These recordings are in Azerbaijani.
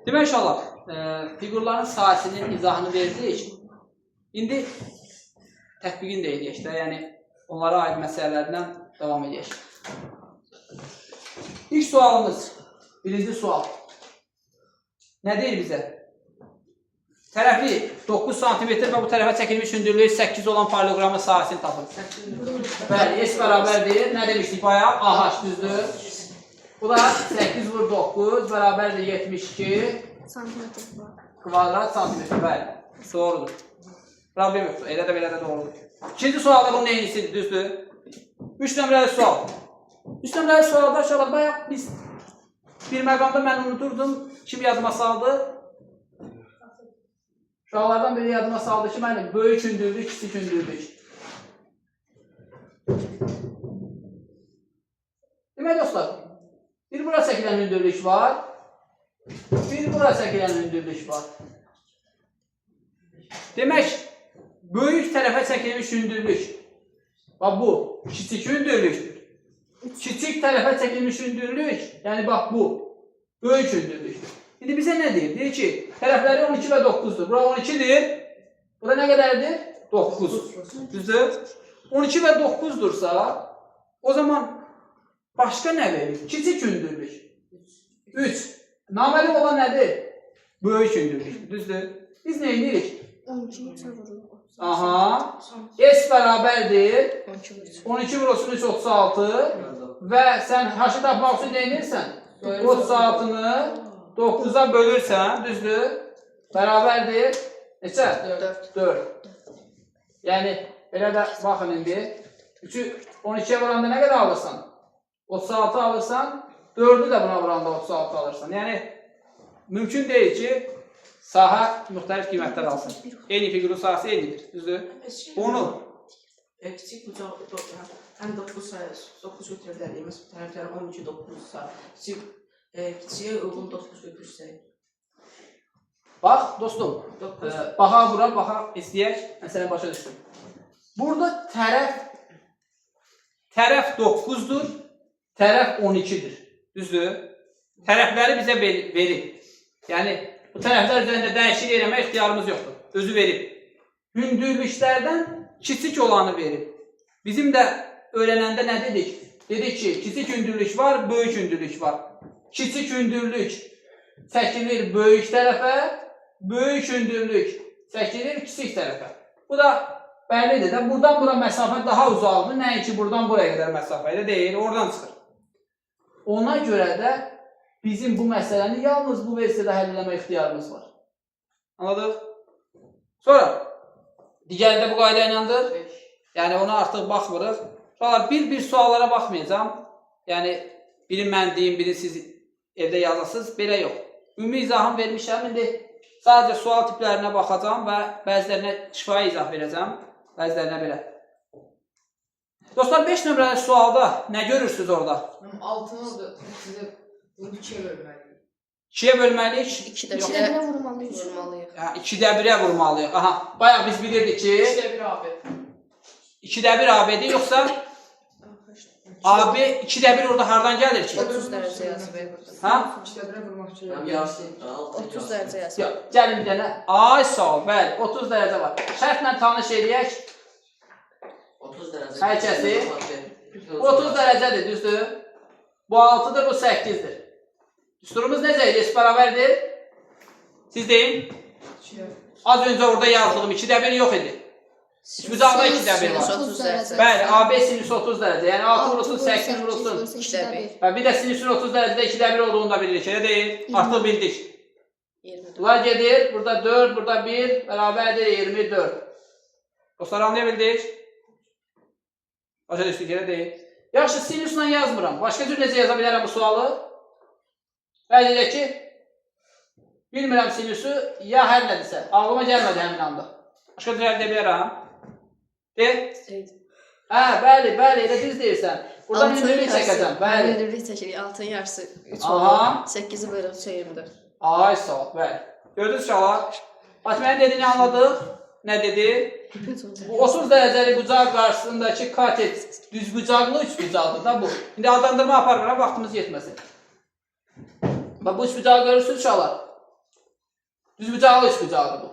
Demək inşallah fiqurların sahəsinin izahını verdik. İndi tətbiqini də edək də, yəni onlara aid məsələlərdən davam edək. İlk sualımız, birinci sual. Nə deyir bizə? Tərəfi 9 cm və bu tərəfə çəkilmiş hündürlüyü 8 olan paralelogramın sahəsini tapın. Bəli, S bərabər deyir. Nə demişdik bayaq? AH düzdür. Bu da 8 vur 9 bərabərdir 72 kvadrat santimetr. Bəli, doğrudur. Problem yoxdur. Elə də belə də doğrudur. İkinci sualda bunun neynisidir, düzdür? 3 nömrəli sual. 3 nömrəli sualda aşağıda bayaq biz bir məqamda mən unuturdum. Kim yadıma saldı? Uşaqlardan biri yadıma saldı ki, mənim böyük hündürlük, kiçik hündürlük. Demək dostlar, bir bura çəkilən hündürlük var, bir bura çəkilən hündürlük var. Demək, böyük tərəfə çəkilmiş hündürlük, bax bu, kiçik hündürlükdür. Kiçik tərəfə çəkilmiş hündürlük, yəni bax bu, böyük hündürlükdür. İndi bizə nə deyir? Deyir ki, tərəfləri 12 və 9-dur. Bura 12-dir, bura nə qədərdir? 9. Düzdür? 12 və 9-dursa, o zaman başqa nə verir? Kiçik hündürlük. 3. Naməli olan nədir? Böyük hündürlük. Düzdür? Biz nə edirik? 12 vururuq. Aha. S bərabərdir. 12 vurulsun 3, 36. Və sən h-ı tapmaq üçün nə edirsən? 36-nı 9-a bölürsən, düzdür? Bərabərdir. Neçə? 4. Yəni, belə də baxın indi. 3-ü 12-yə vuranda nə qədər alırsan? 36 alırsan, 4-ü də buna vuranda 36 alırsan. Yəni, mümkün deyil ki, sahə müxtəlif qiymətlər alsın. Eyni fiqurun sahəsi eynidir, düzdür? Onu kiçik bucaq, həm 9 götürə bilərik. Məsələn, tərəfləri 12, 9-sa, kiçiyə uyğun 9 götürsək. bax, dostum, baxa bura, baxa istəyək, məsələn, başa düşdüm. Burada tərəf 9-dur, tərəf 12-dir, düzdür? Tərəfləri bizə verib. Yəni, bu tərəflər üzərində dəyişik eləmək ixtiyarımız yoxdur, özü verib. Hündürlüklərdən kiçik olanı verib. Bizim də öyrənəndə nə dedik? Dedik ki, kiçik hündürlük var, böyük hündürlük var. Kiçik hündürlük çəkilir böyük tərəfə, böyük hündürlük çəkilir kiçik tərəfə. Bu da bəllidir də, buradan bura məsafə daha uzaqdır, nəinki buradan buraya qədər məsafə ilə deyil, oradan çıxır. Ona görə də bizim bu məsələni yalnız bu versiyada həll eləmək ixtiyarımız var. Anladıq? Sonra, digərində bu qayda inandır. Yəni, ona artıq baxmırıq. Bir suallara baxmayacağım. Yəni, biri mən deyim, biri siz evdə yazasınız. Belə yox. Ümumi izahım vermişəm. İndi sadəcə sual tiplərinə baxacağım və bəzilərinə şifahi izah verəcəm. Bəzilərinə belə. Dostlar, 5 nömrəli sualda nə görürsünüz orada? Altını da sizə 2-yə bölməliyik. 2-yə bölməliyik? 2-də vurmalıyıq. 2-də 1-ə vurmalıyıq. Aha, bayaq biz bilirdik ki 2-də 1 AB. 2-də 1 AB-dir, yoxsa AB 2-də 1 orada hardan gəlir ki? 30 dərəcə yazıb burada. Ha? 2-də 1-ə vurmaq üçün. 30 dərəcə yazıb. Yox, gəlin bir dənə. Ay, sağ ol, bəli, 30 dərəcə var. Şərtlə tanış edək. 30 dərəcə. Hər kəsi. 30 dərəcədir, düzdür? Bu 6-dır, bu 8-dir. Düsturumuz necə idi? S bərabərdir. Siz deyin. Az öncə orada yazdığım 2-də 1 yox idi. Üçbucaqda 2-də 1 var. 30 dərəcə. Bəli, AB sinüs 30 dərəcə. Yəni 6 vurulsun, 8 vurulsun. 2-də 1. Və bir də sinüsün 30 dərəcədə 2-də 1 olduğunu da bilirik. Elə deyil. Artıq bildik. 24. Bunlar gedir. Burada 4, burada 1. Bərabərdir 24. Dostlar, anlaya bildik. Başa düşdük, elə deyil. Yaxşı, sinüslə yazmıram. Başqa cür necə yaza bilərəm bu sualı? Bəzi edək ki, bilmirəm sinüsü, ya hər nədirsə. Ağlıma gəlmədi həmin anda. Başqa cür əldə bilərəm. De? Hə, bəli, elə düz deyirsən. Buradan hündürlük çəkəcəm, bəli. Hündürlük çəkirik, 6-ın yarısı 3 Aha. 8-i bölüb 24. Ay, sağ ol, bəli. Gördünüz uşaqlar? Fatmənin dediyini anladıq. Nə dedi? Bu 30 dərəcəli bucaq qarşısındakı katet düzbucaqlı üçbucaqdır da bu. İndi adlandırma aparmıram, vaxtımız yetməsin. Bax, bu üçbucağı görürsünüz uşaqlar. Düzbucaqlı üçbucaqdır bu.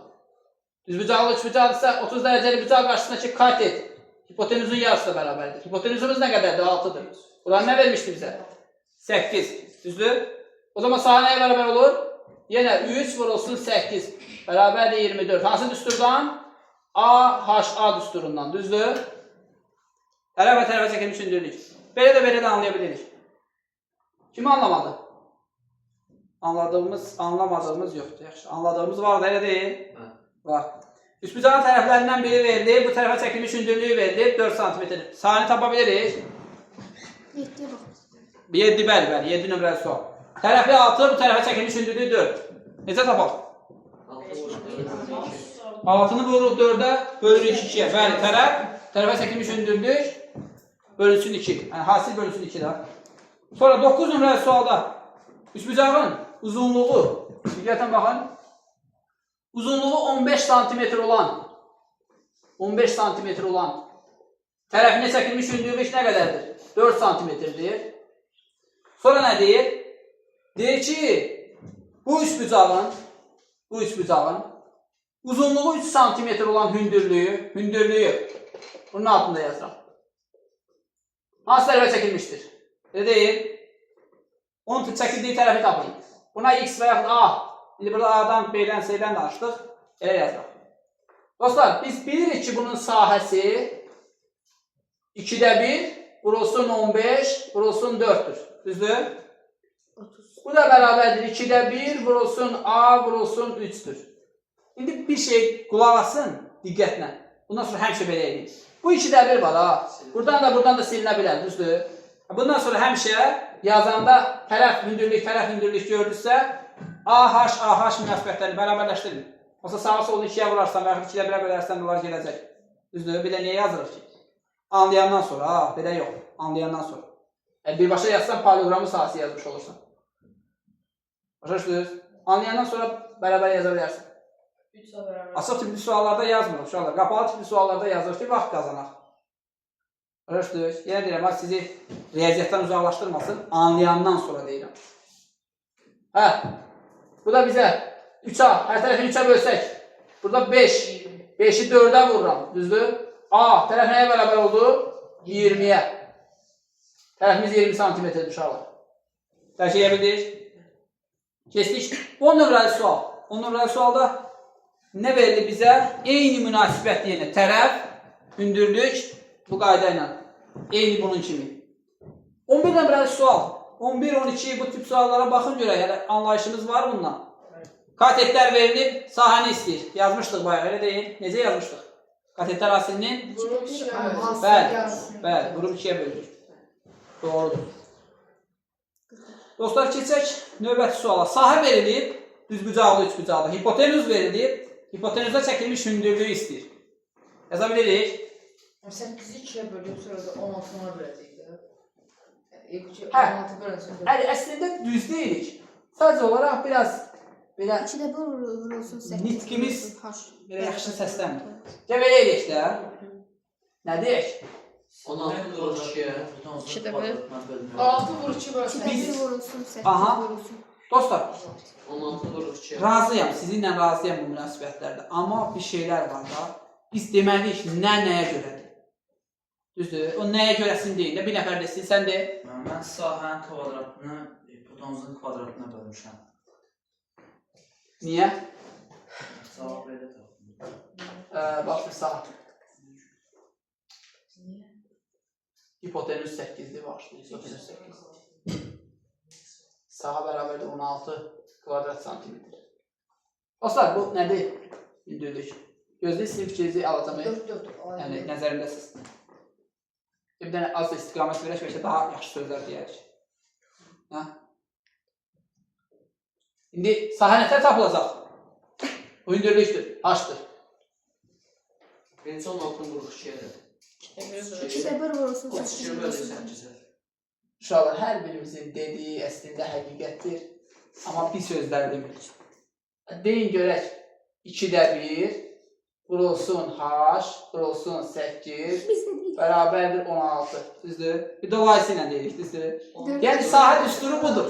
Düzbucaqlı üçbucaqdırsa 30 dərəcəli bucaq qarşısındakı katet hipotenüzün yarısı da bərabərdir. Hipotenüzümüz nə qədərdir? 6-dır. Ulan nə vermişdi bizə? 8. Düzdür? O zaman saha nəyə bərabər olur? Yenə 3 vurulsun 8. Bərabərdir 24. Hansı düsturdan? AHA düsturundan. Düzdür? Tərəf və tərəfə çəkilmiş hündürlük. Belə də anlaya bilirik. Kimi anlamadı? Anlamadığımız yoxdur. Yaxşı. Anladığımız var da elə deyil? Var. Üçbucağın tərəflərindən biri verilib, bu tərəfə çəkilmiş hündürlüyü verilib 4 cm. Sahəni tapa bilirik. 7-yə bax. 7 bəli, 7 nömrəli sual. Tərəfli 6, bu tərəfə çəkilmiş hündürlüyü 4. Necə tapaq? 6-nı vururuq 4-ə, bölürük 2-yə. Bəli, tərəfə çəkilmiş hündürlük bölünsün 2. Yəni, hasil bölünsün 2-də. Sonra 9 nömrəli sualda üçbucağın uzunluğu, diqqətən baxın, uzunluğu 15 cm olan 15 cm olan tərəfinə çəkilmiş hündürlük nə qədərdir? 4 cm-dir. Sonra nə deyir? Deyir ki, bu üçbucağın uzunluğu 3 cm olan hündürlüyü bunun altında yazıram. Hansı tərəfə çəkilmişdir? Nə deyir? Onun çəkildiyi tərəfi tapın. Buna x və yaxud a. İndi burada A-dan, B-dən, C-dən danışdıq. Elə yazırıq. Dostlar, biz bilirik ki, bunun sahəsi 2-də 1 vurulsun 15 vurulsun 4'tür. Düzdür? 30. Bu da bərabərdir. 2-də 1 vurulsun A vurulsun 3'tür. İndi bir şey qulaq asın diqqətlə. Bundan sonra həmişə belə edin. Bu 2-də 1 var ha. Buradan da silinə bilər. Düzdür? Bundan sonra həmişə yazanda tərəf hündürlük görülürsə AH münasibətlərini bərabərləşdirin. Olsa sağa solunu 2-yə vurarsan və 2-də 1-ə bölərsən onlar gələcək. Düzdür? Bir də niyə yazırıq ki? Anlayandan sonra, belə yox. Anlayandan sonra. Birbaşa yazsan poliqramın sahəsi yazmış olursan. Başa düşdünüz? Anlayandan sonra bərabər yaza bilərsən. Açıq tipli suallarda yazmırıq uşaqlar. Qapalı tipli suallarda yazırıq ki, vaxt qazanaq. Başa düşdünüz? Yenə deyirəm, sizi riyaziyyatdan uzaqlaşdırmasın. Anlayandan sonra deyirəm. Bu da bizə 3A, hər tərəfini 3-ə bölsək. Burada 5. 5-i 4-ə vururam. Düzdür? A, tərəf nəyə bərabər oldu? 20-yə. Tərəfimiz 20 cm-dir uşaqlar. Təşkiyə bildik? Keçdik. 10 nömrəli sual. 10 nömrəli sualda nə verildi bizə? Eyni münasibət deyənə. Tərəf, hündürlük bu qayda ilə. Eyni bunun kimi. 11 nömrəli sual. 11-12 bu tip suallara baxın görə, yəni anlayışınız var bundan. Katetlər verilib, sahəni istəyir. Yazmışdıq bayaq, elə deyil. Necə yazmışdıq? Katetlər asilinin? Bəli, qrup 2-yə bölünür. Doğrudur. Dostlar, keçək növbəti suala. Sahə verilib, düzbucaqlı, üçbucaqlı. Hipotenüz verilib, hipotenüzə çəkilmiş hündürlüyü istəyir. Yaza bilirik. 8-i 2-yə bölüb, sonra da 16-na böləcək. Əslində düz deyirik. Sadəcə olaraq biraz belə 2-də 1 vurulsun 8. nitqimiz belə yaxşı səslənmir. Gəl belə eləyək də. Nə deyək? 16 vurur 2-yə. 2-də 1. 6 vur 2 bölsün. 2-də 1 vurulsun 8 Aha. vurulsun. Dostlar, 16 vurur 2-yə. razıyam, sizinlə razıyam bu münasibətlərdə. Amma bir şeylər var da, biz deməliyik nəyə görədir. Düzdür? O nəyə görəsin deyil. Bir nəfər desin, sən de. Mən sahənin kvadratını hipotenuzun kvadratına bölmüşəm. Niyə? Cavab belə tapdım. Bax bir saat. Hipotenüz 8'dir başlayır. Hipotenüz 8. Saha bərabərdir 16 kvadrat santimetr. Dostlar, bu nədir? Hündürlük. Gözlük sinif fikrinizi alacağım. 4. Yəni, nəzərindəsiz. Bir dənə az da istiqamət verək, bəlkə daha yaxşı sözlər deyərik. İndi sahə nətər tapılacaq? Bu hündürlükdür, H-dır. Birinci 16 vurur 2-yə. 2-də 1 vurulsun 8 32 vurulsun. bölür 8-ə. Uşaqlar, hər birimizin dediyi əslində həqiqətdir. Amma bir sözlər demirik. Deyin görək, 2-də 1 vurulsun H, vurulsun 8, bərabərdir 16. Düzdür? Bir dolayısıyla deyirik, düzdür? Yəni, sahə düsturu budur.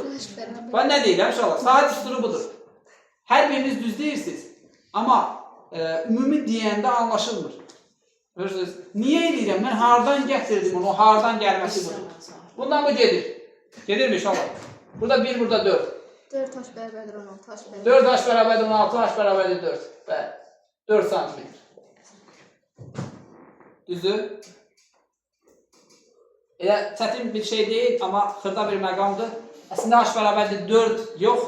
Ben nə deyirəm uşaqlar? Sahə düsturu budur. Hər biriniz düz deyirsiniz. Amma ümumi deyəndə anlaşılmır. Görürsünüz? Niyə eləyirəm? Mən hardan gətirdim onu? Hardan gəlməsi budur. Bundan bu gedir. Gedirmi inşallah? Burada 1, burada 4. 4 h bərabərdir 16 h bərabərdir. 4 h bərabərdir 16, h bərabərdir 4. Bəli. 4 santimetr. Düzdür? Elə çətin bir şey deyil, amma xırda bir məqamdır. Əslində h bərabərdir 4 yox,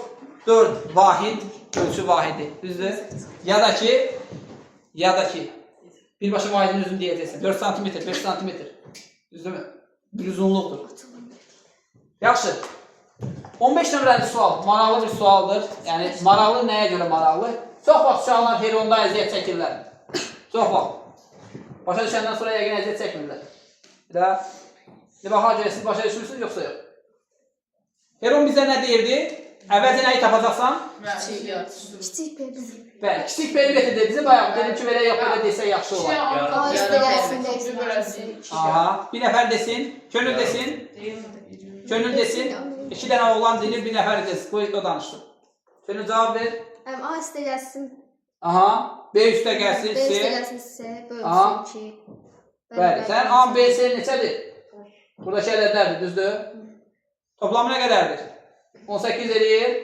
4 vahid, ölçü vahidi. Düzdür? Ya da ki, birbaşa vahidin özünü deyəcəksən. 4 santimetr, 5 santimetr. Düzdürmü? Bir uzunluqdur. Yaxşı. 15 nömrəli sual, maraqlı bir sualdır. Yəni, maraqlı nəyə görə maraqlı? Çox vaxt uşaqlar heronda əziyyət çəkirlər. Çox vaxt. Başa düşəndən sonra yəqin əziyyət çəkmirlər. Bir də, baxağa görə siz başa düşmürsünüz, yoxsa yox? Heron bizə nə deyirdi? Əvvəlcə nəyi tapacaqsan? Kiçik p1. Bəli, kiçik perimetrdir. Bizi bayaq dedim ki, belə yox, belə desək yaxşı olar. A istəyəsində Aha, bir nəfər desin, könül desin. Könül desin. 2 dənə oğlan denir, bir nəfər desin. Bu o danışır. Könül cavab ver. A üstə gəlsin. Aha, B üstə gəlsin, B C. üstə gəlsin C, bölünsün 2. Bəli, sənin A, B, C neçədir? Buradakı ədədlərdir, düzdür? Toplamı nə qədərdir? 18 eləyir.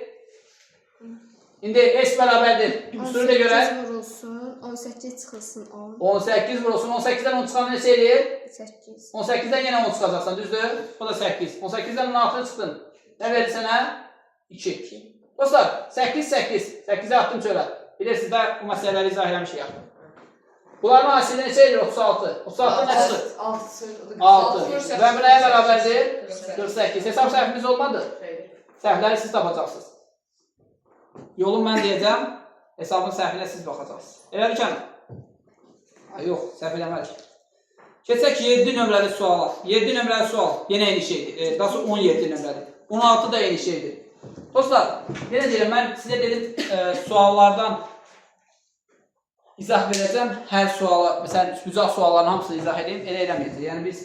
İndi S bərabərdir. Üstünü görə 18 vurulsun, 18 çıxılsın 10. 18 vurulsun, 18-dən 10 çıxan neçə eləyir? 8. 18-dən yenə 10 çıxacaqsan, düzdür? Bu da 8. 18-dən 16 çıxdın. Nə verir sənə? 2. Dostlar, 8, 8. 8-ə atdım çölə. Bilirsiniz də bu məsələləri izah eləmişik. Bunların hasildə neçə eləyir? 36. 36 nə çıxır? 6. Və bu nəyə bərabərdir? 48. Hesab səhvimiz olmadı. Səhvləri siz tapacaqsınız. Yolun mən deyəcəm, hesabın səhvinə siz baxacaqsınız. Elədir ki? Yox, səhv eləmərik. Keçək 7 nömrəli suala. 7 nömrəli sual yenə eyni şeydir. Daha sonra 17 nömrəli. 16 da eyni şeydir. Dostlar, yenə deyirəm, mən sizə dedim suallardan izah verəcəm. Hər suala, məsələn, üçbucaq sualların hamısını izah edeyim, elə eləməyəcək. Yəni biz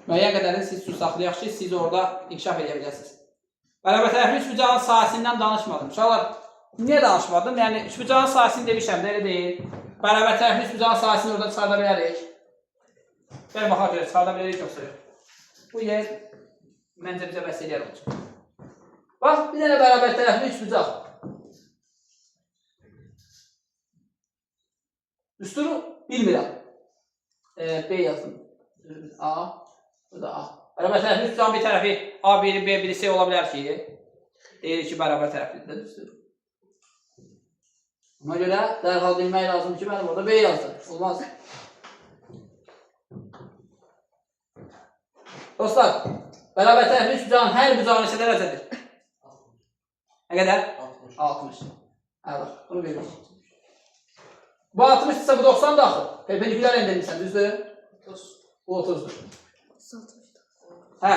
müəyyən qədərini siz üçün saxlayaq ki, siz orada inkişaf edə biləsiniz. Bərabər tərəfli üçbucağın sahəsindən danışmadım. Uşaqlar, niyə danışmadım? Yəni, üçbucağın sahəsini demişəm də, elə deyil. Bərabər tərəfli üçbucağın sahəsini orada çıxarda bilərik. Gəl baxaq görə, çıxarda bilərik yoxsa yox. Bu yer məncə bizə bəs eləyər olacaq. Bax, bir dənə bərabər tərəfli üçbucaq. Üstünü bilmirəm. B yazdım. A, bu da A. Bərabər tərəfli üçbucağın bir tərəfi A1, B1, C ola bilər ki, deyirik ki, bərabər tərəflidir. Buna görə dərhal bilmək lazımdır ki, mənim orada B yazdım. Olmaz. Dostlar, bərabər tərəfli üçbucağın hər bucağı neçə dərəcədir? Nə qədər? 60. Hə, bax, bunu veririk. Bu 60 ise bu 90 da axı. Perpendikülər endirmişsən, düzdür? Bu 30'dur. Hə,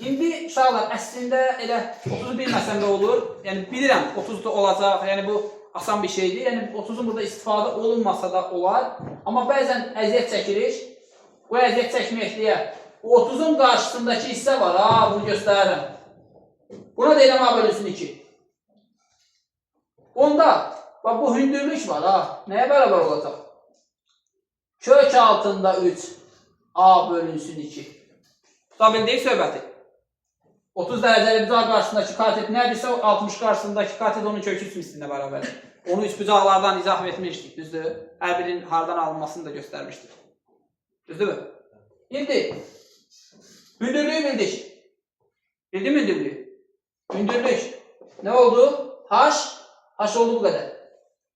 indi uşaqlar, əslində elə 30'u bilməsəm də olur. Yəni, bilirəm 30 da olacaq, yəni bu asan bir şeydir. Yəni, 30'un burada istifadə olunmasa da olar. Amma bəzən əziyyət çəkirik. Bu əziyyət çəkməkliyə. Bu 30'un qarşısındakı hissə var, ha, bunu göstərirəm. Buna deyiləm A bölünsün 2. Onda, bax, bu hündürlük var, ha, nəyə bərabər olacaq? Kök altında 3, A bölünsün 2. Tuta bildik söhbəti. 30 dərəcəli bucaq qarşısındakı katet nədirsə, 60 qarşısındakı katet onun kökü üstündə bərabərdir. Onu üç bucaqlardan izah etmişdik, düzdür? Hər birinin hardan alınmasını da göstərmişdik. Düzdür mü? İndi, hündürlüyü bildik. Bildi mi hündürlüyü? Hündürlük nə oldu? H oldu bu qədər.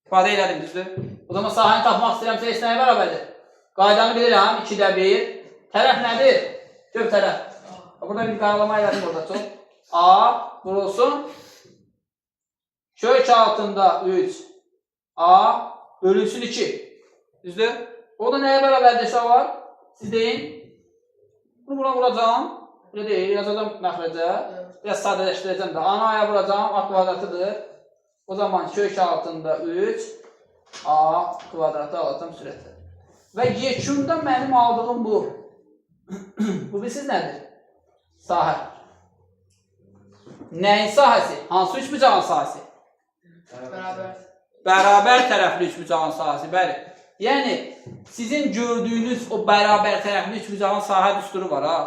İfadə elədim, düzdür? O zaman sahəni tapmaq istəyirəmsə, S nəyə bərabərdir? Qaydanı bilirəm, 2-də 1. Tərəf nədir? Göv tərəf. Burada bir qaralama elədim orada çox. A vurulsun. Kök altında 3. A bölünsün 2. Düzdür? O da nəyə bərabərdir var? Siz deyin. Bunu buna vuracağım. Belə deyil, yazacağım məxrəcə. Biraz sadələşdirəcəm də. A-ya vuracağım, A kvadratıdır. O zaman kök altında 3. A kvadratı alacağım sürətlə. Və yekunda mənim aldığım bu. Bu bilsiz nədir? Sahə. Nəyin sahəsi? Hansı üçbucağın sahəsi? Bərabər. Bərabər tərəfli üçbucağın sahəsi, bəli. Yəni, sizin gördüyünüz o bərabər tərəfli üçbucağın sahə düsturu var, ha.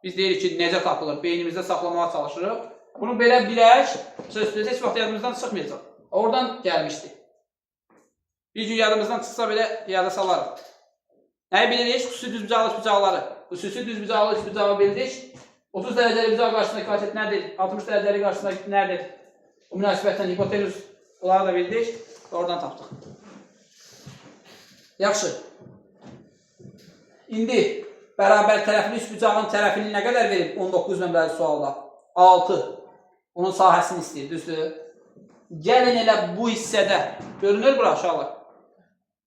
Biz deyirik ki, necə tapılır, beynimizdə saxlamağa çalışırıq. Bunu belə bilək, sözsüz heç vaxt yadımızdan çıxmayacaq. Oradan gəlmişdi. Bir gün yadımızdan çıxsa belə yada salarıq. Nəyi bilirik? Xüsusi düzbucaqlı üçbucaqları. Xüsusi düzbucaqlı üçbucağı bildik. 30 dərəcəli bucaq qarşısındakı katet nədir? 60 dərəcəli qarşısındakı nədir? O münasibətdən hipotenüs onları da bildik. Oradan tapdıq. Yaxşı. İndi bərabər tərəfli üçbucağın tərəfini nə qədər verib 19 nömrəli sualda? 6. Onun sahəsini istəyir, düzdür? Gəlin elə bu hissədə. Görünür bura uşaqlar?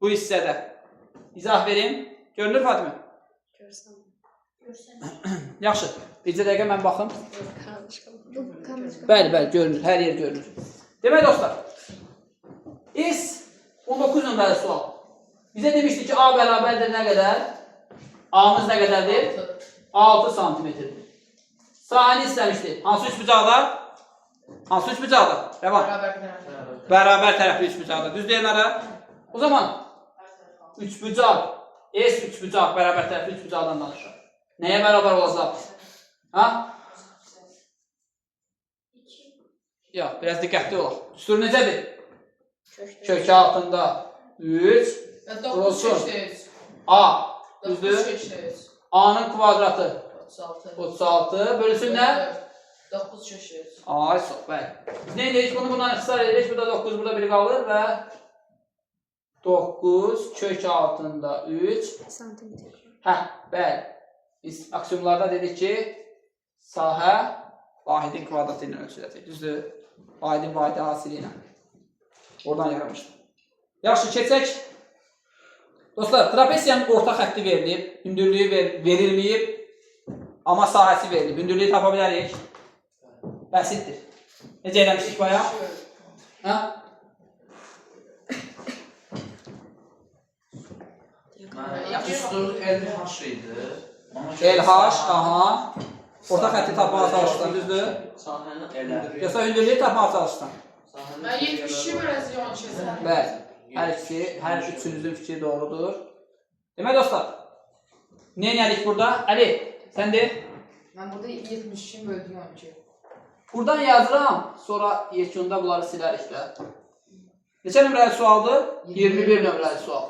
Bu hissədə. İzah verin. Görünür Fatimə? Görsən. Yaxşı. Bircə dəqiqə mən baxım. Bu kamera. Bəli, bəli, görünür. Hər yer görünür. Demək dostlar, S 19 nömrəli sual. Bizə demişdik ki, A bərabərdir nə qədər? A-mız nə qədərdir? 6 santimetrdir. Sahəni istəmişdir. Hansı üçbucaqda? Hansı üçbucaqda? Rəvan. Bərabər tərəfli üçbucaqda. Düz deyənlərə. O zaman üçbucaq, S üçbucaq bərabər tərəfli üçbucaqdan danışır. Nəyə bərabər olacaq? Ha? Yox, biraz diqqətli olaq. Düstur necədir? Kökü altında 3 olsun. A, düzdür? A-nın kvadratı 36 bölüsün nə? 9 köşəyiz. Ay, çox, bəli. Biz nə edirik? Bunu bundan ixtisar edirik. Burada 9, burada 1 qalır və 9 kök altında 3 santimetr. Hə, bəli. Biz aksiyonlarda dedik ki, sahə vahidin kvadratı ilə ölçüləcək. Düzdür? Vahidin vahidi hasili ilə. Oradan yaramışdır. Yaxşı, keçək. Dostlar, trapesiyanın orta xətti verilib, hündürlüyü verilməyib, amma sahəsi verilib. Hündürlüyü tapa bilərik. Bəsitdir. Necə eləmişdik bayaq? Hə? Düstur LH idi. LH, aha. Orta xətti tapmağa çalışsan, düzdür? Sahəni elə. Yoxsa hündürlüyü tapmağa çalışsan. Mən 70-i biraz yan çəkirəm. Bəli. Hər ikisi, hər üçünüzün fikri doğrudur. Demək dostlar, nə elədik burada? Əli, sən de. Mən burada 70-i böldüm 12. Buradan yazıram, sonra yekunda bunları silərik də. Neçə nömrəli sualdır? 21 nömrəli sual.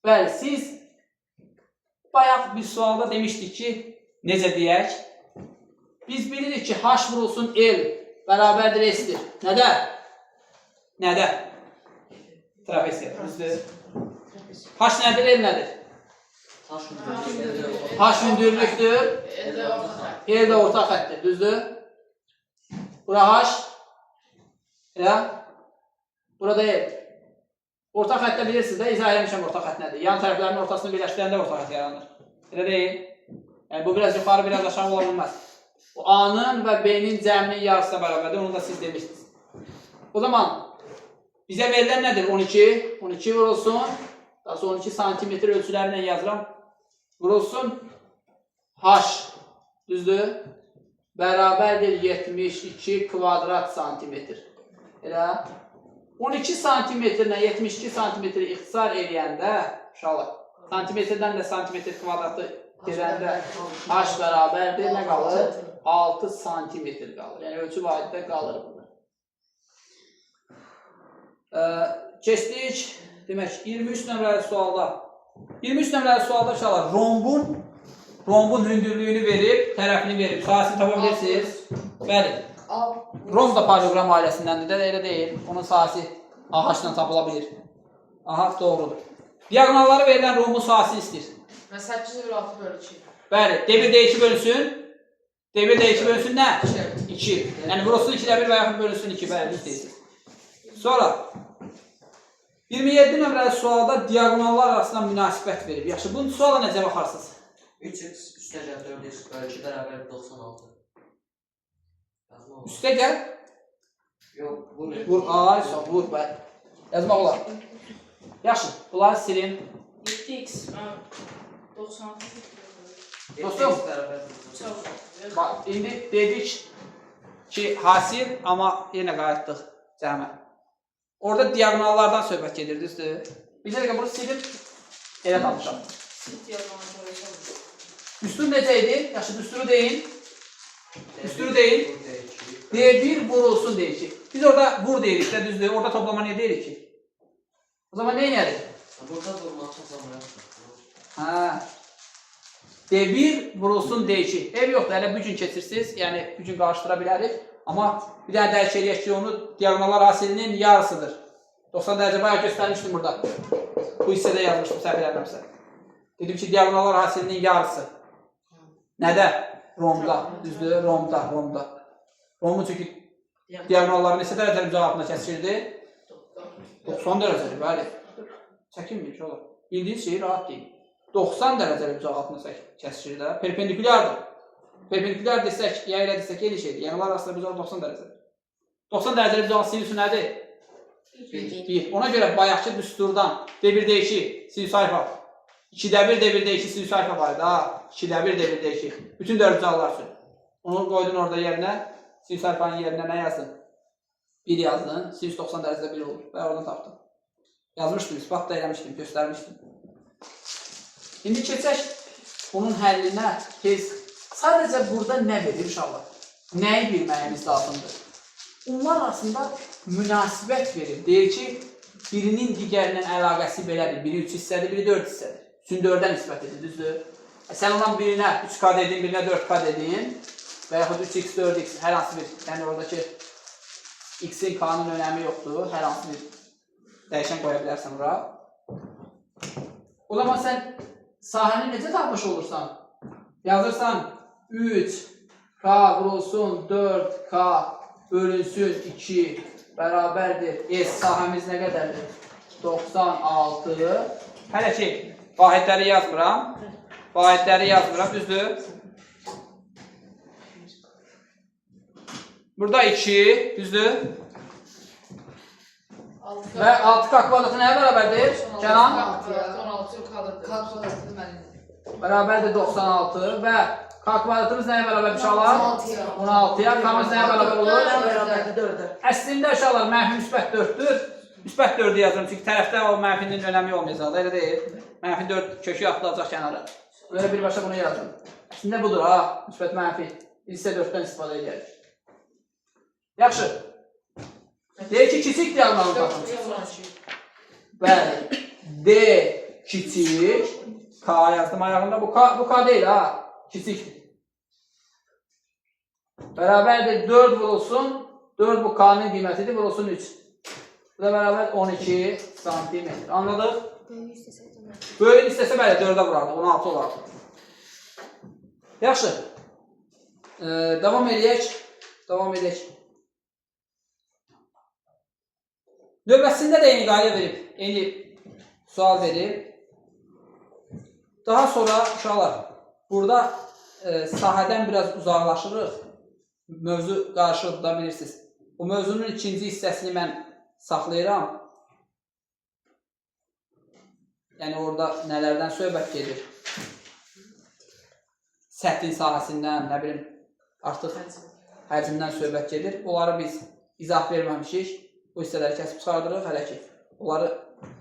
Bəli, siz bayaq bir sualda demişdik ki, necə deyək? Biz bilirik ki, H vurulsun L bərabərdir S-dir. Nədə? Nədə? Trapesiya, düzdür. H nədir, L nədir? H hündürlükdür, L də orta xəttdir, düzdür? Bura H, elə? Burada L. Orta xəttdə bilirsiniz də, izah eləmişəm orta xətt nədir. Yan tərəflərin ortasını birləşdirəndə orta xətt yaranır. Elə deyil. Yəni, bu biraz yuxarı, biraz aşağı ola bilməz. O A-nın və B-nin cəminin yarısına bərabərdir, onu da siz demişsiniz. O zaman bizə verilən nədir? 12. 12 vurulsun. Daha sonra 12 santimetr ölçülərlə yazıram. Vurulsun. H. Düzdür? Bərabərdir 72 kvadrat santimetr. Elə? 12 santimetrlə 72 santimetri ixtisar eləyəndə, uşaqlar, santimetrdən də santimetr kvadratı gedəndə H bərabərdir, nə qalır? 6 santimetr qalır. Yəni, ölçü vahiddə qalır burada. Keçdik, demək, 23 nömrəli sualda. 23 nömrəli sualda uşaqlar, rombun hündürlüyünü verib, tərəfini verib. Sahəsini tapa bilirsiniz. Bəli. Romb da parallelogram ailəsindəndir də, elə deyil. Onun sahəsi AH ilə tapıla bilir. AH doğrudur. Diagonalları verilən rombun sahəsini istəyir. Mən 8 bölü 6 bölü 2. Bəli, D1 D2 bölünsün. D1 D2 bölünsün nə? 2. Yəni vurulsun 2-də 1 və yaxud bölünsün 2. Bəli, düz deyirsiniz. Sonra 27 nömrəli sualda diagonallar arasında münasibət verib. Yaxşı, bu suala necə baxarsınız? 3x üstəgəl 4x bölü 2 bərabər 96. Üstə gəl. Yox, vur. Vur, ay, vur, bəli. Yazmaq olar. Yaxşı, bunları silin. 7x 96. Dostum, bax, indi dedik ki, hasil, amma yenə qayıtdıq cəmə. Orada diagonallardan söhbət gedir, düzdür? Bir dəqiqə bunu silib elə danışaq. Sit yazmanı çalışalım. Düstur necə idi? Yaxşı, düsturu deyin. Düsturu deyin. D1 vurulsun deyir ki. Biz orada vur deyirik də, düzdür? Orada toplama ne deyirik ki? O zaman ne inedir? Burada vurmaq çasamıyor. Ha. D1 vurulsun D2. Ev yoxdur, hələ bu gün keçirsiniz. Yəni, bu gün qarşıdıra bilərik. Amma bir dənə dəyişək eləyək ki, onu diagonallar hasilinin yarısıdır. 90 dərəcə bayağı göstərmişdim burada. Bu hissədə yazmışdım, səhv eləmirəmsə. Dedim ki, diagonallar hasilinin yarısı. Nədə? Romda. Düzdür? Romda. Romun çünki diagonalları neçə dərəcəli cavabına kəsirdi? 90 dərəcəli, bəli. Çəkinmir ki, olur. Bildiyiniz şeyi rahat deyin. 90 dərəcəli cavabına kəsir də. Perpendikulyardır. Perpendikulyar desək, ya elə desək, eyni şeydir. Yəni, onlar arasında biz 90 dərəcəli. 90 dərəcəli cavab sinüsü nədir? 1. Ona görə bayaqçı düsturdan D1, D2 sinüs alfa. 2'də 1, D1, D2 sinüs alfa var da. 2'də 1, D1, D2. Bütün dörd cavablar üçün. Onu qoydun orada yerinə. Sinüs alfanın yerinə nə yazdın? 1 yazdın. Sinüs 90 dərəcədə 1 olur. Və oradan tapdın. Yazmışdım, ispat da eləmişdim, göstərmişdim. İndi keçək bunun həllinə tez. Sadəcə burada nə verir inşallah? Nəyi bilməyimiz lazımdır? Onlar arasında münasibət verir. Deyir ki, birinin digərindən əlaqəsi belədir. Biri 3 hissədir, biri 4 hissədir. Üçün 4-dən nisbət edir, düzdür? Sən ondan birinə 3K dedin, birinə 4K dedin və yaxud 3x, 4x, hər hansı bir, yəni oradakı x-in, k-nın önəmi yoxdur, hər hansı bir dəyişən qoya bilərsən ora. O zaman sən sahəni necə tapmış olursan? Yazırsan 3K vurulsun 4K bölünsün 2 bərabərdir. Sahəmiz nə qədərdir? 96. Hələ ki, vahidləri yazmıram. Vahidləri yazmıram, düzdür? Burada 2, düzdür? Və 6K kvadratı nəyə bərabərdir? Kənan? 16 kvadratı mənim. Bərabərdir 96 və K kvadratımız nəyə bərabər uşaqlar? 16-ya. K-mız nəyə bərabər olur? Bərabərdir 4-ə. Əslində uşaqlar mənfi müsbət 4-dür. Müsbət 4-ü yazırım çünki tərəfdə o mənfinin önəmi olmayacaq. Elə deyil. Mənfi 4 kökü atılacaq kənara. Böyle birbaşa bunu yazdım. Əslində budur ha. Müsbət mənfi. Hissə 4-dən istifadə edərik. Yaxşı. Deyək ki, kiçik diagonalını tapın. Bəli. D kiçik. K yazdım ayağında. Bu K deyil ha. Kiçikdir. Bərabərdir 4 vurulsun. 4 bu K'nın qiymətidir. Vurulsun 3. Bu da bərabər 12 santimetr. Anladıq? Böyük istəsə bəli 4-ə vurardı. 16 olardı. Yaxşı. Davam edək. Növbəsində də eyni qayda verib. Eyni sual verib. Daha sonra uşaqlar burada sahədən biraz uzaqlaşırıq. Mövzu qarşılıqlı da bilirsiniz. Bu mövzunun ikinci hissəsini mən saxlayıram. Yəni orada nələrdən söhbət gedir? Səthin sahəsindən, nə bilim, artıq həcmdən söhbət gedir. Onları biz izah verməmişik. Bu hissələri kəsib çıxardırıq hələ ki. Onları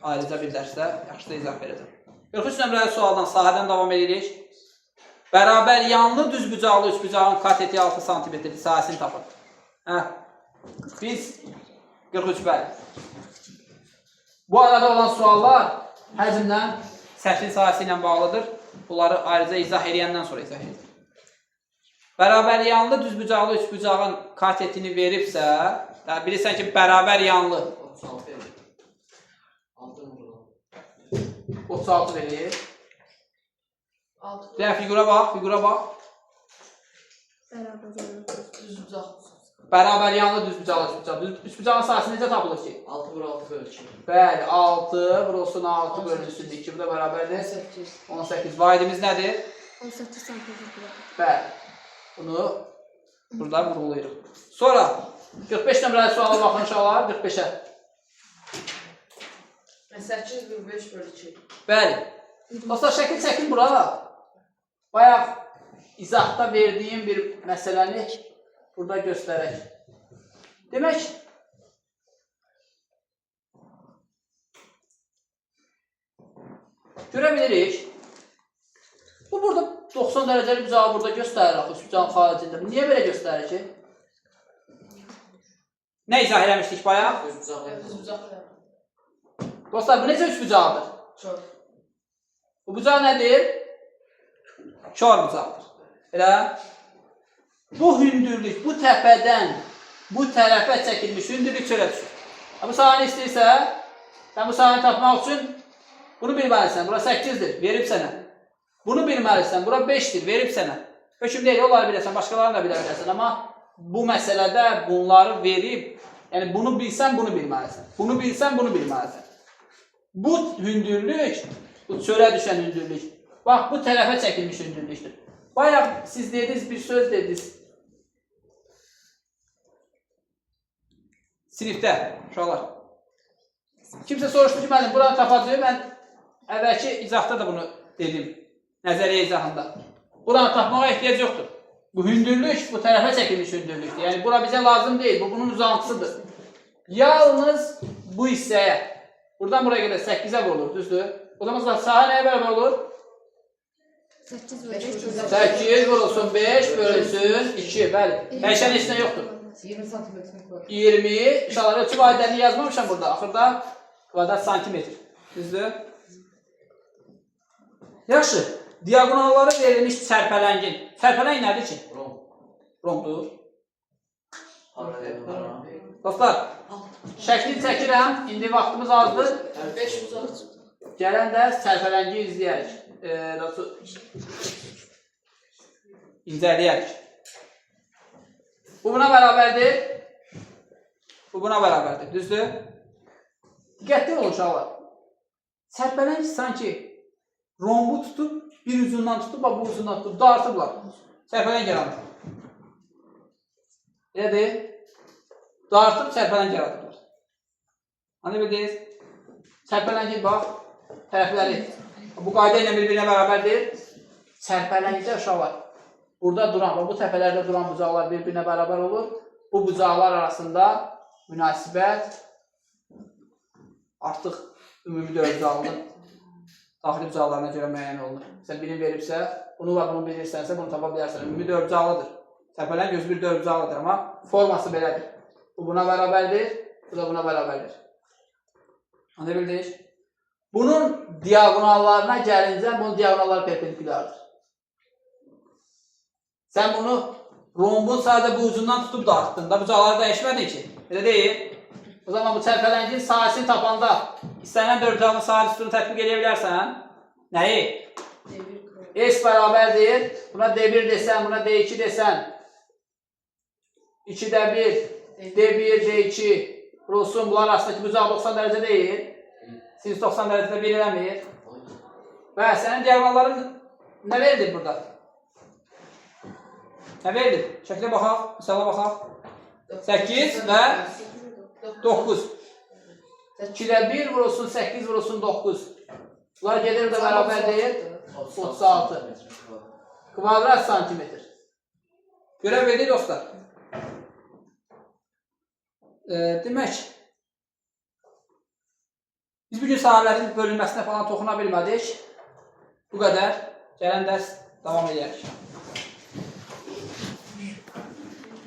ayrıca bir dərsdə yaxşı da izah verəcəm. 43 nömrəli sualdan sahədən davam edirik. Bərabər yanlı düzbucaqlı üçbucağın kateti 6 cm sahəsini tapın. Biz 43 bəli. Bu arada olan suallar həcmdən səthin sahəsi ilə bağlıdır. Bunları ayrıca izah edəndən sonra izah edəcəm. Bərabər yanlı düzbucaqlı üçbucağın katetini veribsə, bilirsən ki, bərabər yanlı 36 verir. 36 verir. Deyən figura bax. Bərabər yanlı düzbucaqlı üçbucaq. Üçbucağın sahəsi necə tapılır ki? 6 vur 6 bölü 2. Bəli, 6 vurulsun 6 bölünsün 2. Bu da bərabərdir 18. Vahidimiz nədir? 18 santimetr. Bəli. Bunu burada vurgulayırıq. Sonra 45 nömrəli suala baxın inşallah. 45-ə. 8 bölü 5 bölü 2. Bəli. Dostlar, şəkil çəkin bura. Bayaq izahda verdiyim bir məsələni burada göstərək. Demək, görə bilirik. Bu burada 90 dərəcəli bucağı burada göstərir axı, bucağın xaricində. Bu niyə belə göstərir ki? Nə izah eləmişdik bayaq? Öz bucağı. Düz bucaqlar. Dostlar, bu necə üç bucaqdır? Çox. Bu bucaq nədir? Kar bucaqdır. Elə? Bu hündürlük, bu təpədən bu tərəfə çəkilmiş hündürlük çölə düşür. Bu sahəni istəyirsə, sən bu sahəni tapmaq üçün bunu bilməlisən. Bura 8-dir, verib sənə. Bunu bilməlisən, bura 5-dir, verib sənə. Hökm deyil, onları biləsən, başqalarını da bilə biləsən. Amma bu məsələdə bunları verib, yəni bunu bilsən, bunu bilməlisən. Bunu bilsən, bunu bilməlisən. Bu hündürlük, bu çölə düşən hündürlük, bax, bu tərəfə çəkilmiş hündürlükdür. Bayaq siz dediniz, bir söz dediniz. Sinifdə, uşaqlar. Kimsə soruşdu ki, mənim buranı tapacağım, mən əvvəlki izahda da bunu dedim, nəzəriyyə izahında. Buranı tapmağa ehtiyac yoxdur. Bu hündürlük, bu tərəfə çəkilmiş hündürlükdür. Yəni, bura bizə lazım deyil, bu bunun uzantısıdır. Yalnız bu hissəyə, buradan buraya qədər 8-ə vurulur, düzdür? O zaman sahə nəyə bərabər olur? 8 və 5. 8 vurulsun 5 bölünsün 2, bəli. Dəyişən heç nə yoxdur. 20 santimetrini koy. 20, inşallah ölçü vadəni yazmamışam burada. Axırda kvadrat santimetr. Düzdür? Yaxşı. Diagonalları verilmiş çərpələngin. Çərpələng nədir ki? Rom. Romdur. Paralel. Dostlar, şəkli çəkirəm. İndi vaxtımız azdır. 5 bucaq. Gələn dərs çərpələngi izləyərik. İncələyərik. Bu buna bərabərdir. Bu buna bərabərdir. Düzdür? Diqqətli olun uşaqlar. Çərpələng sanki rombu tutub, bir ucundan tutub, bu ucundan tutub, dartıblar. Çərpələng yaranır. Elədir? Dartıb çərpələng yaradıblar. Hani bildiniz? Çərpələngi bax, tərəfləri. Bu qayda ilə bir-birinə bərabərdir. Çərpələngdə uşaqlar. Burada duran, bu təpələrdə duran bucaqlar bir-birinə bərabər olur. Bu bucaqlar arasında münasibət artıq ümumi dördbucaqlının daxili bucaqlarına görə müəyyən olunur. Sən birini veribsə, bunu və bunu bilirsənsə, bunu tapa bilərsən. Ümumi dördbucaqlıdır. Təpələng özü bir dördbucaqlıdır, amma forması belədir. Bu buna bərabərdir, bu da buna bərabərdir. Anlaya bildik? Bunun diagonallarına gəlincə, bunun diagonalları perpendikulardır. Sən bunu rombun sadəcə bu ucundan tutub da artdın da, bucaqları dəyişmədin ki. Elə deyil. O zaman bu çərpələngin sahəsini tapanda istənilən dördbucaqlının sahə üstünü tətbiq edə bilərsən. Nəyi? S bərabərdir. Buna D1 desən, buna D2 desən. 2-də 1, D1, D2 vurulsun. Bunlar arasındakı bucaq 90 dərəcə deyil. Sinüs 90 dərəcədə 1 eləmir. Və sənin diagonalların nə verilir burada? Nə verilir? Şəklə baxaq, misala baxaq. 8 və 9. 2-də 1 vurulsun, 8 vurulsun, 9. Bunlar gedir də bərabər deyil. 36. Kvadrat santimetr. Görə verdik dostlar. Demək, biz bugün sahələrin bölünməsinə falan toxuna bilmədik. Bu qədər. Gələn dərs davam edək.